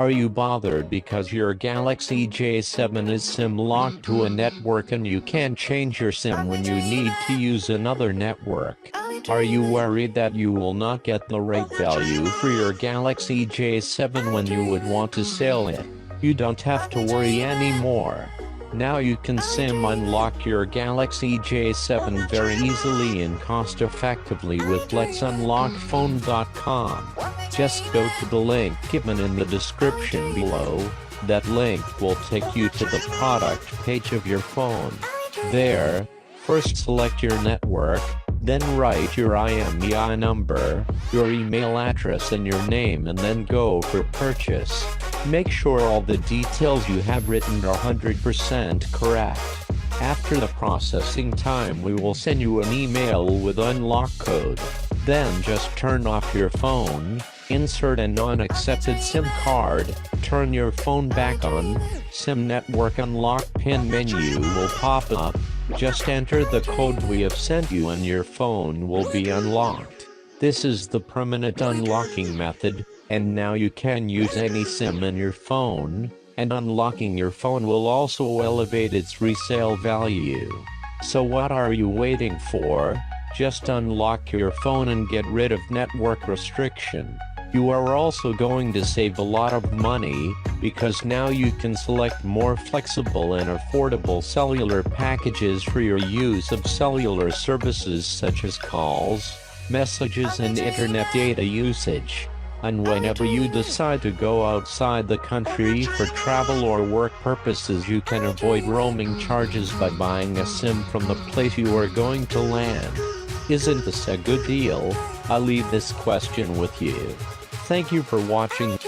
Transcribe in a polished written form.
Are you bothered because your Galaxy J7 is SIM locked to a network and you can't change your SIM when you need to use another network? Are you worried that you will not get the right value for your Galaxy J7 when you would want to sell it? You don't have to worry anymore. Now you can SIM unlock your Galaxy J7 very easily and cost-effectively with letsunlockphone.com. Just go to the link given in the description below. That link will take you to the product page of your phone. There, first select your network, then write your IMEI number, your email address and your name, and then go for purchase. Make sure all the details you have written are 100% correct. After the processing time, we will send you an email with unlock code. Then just turn off your phone, insert a non-accepted SIM card, turn your phone back on, SIM network unlock PIN menu will pop up, just enter the code we have sent you and your phone will be unlocked. This is the permanent unlocking method, and now you can use any SIM in your phone, and unlocking your phone will also elevate its resale value. So what are you waiting for? Just unlock your phone and get rid of network restriction. You are also going to save a lot of money, because now you can select more flexible and affordable cellular packages for your use of cellular services such as calls, messages and internet data usage. And whenever you decide to go outside the country for travel or work purposes, you can avoid roaming charges by buying a SIM from the place you are going to land. Isn't this a good deal? I'll leave this question with you. Thank you for watching.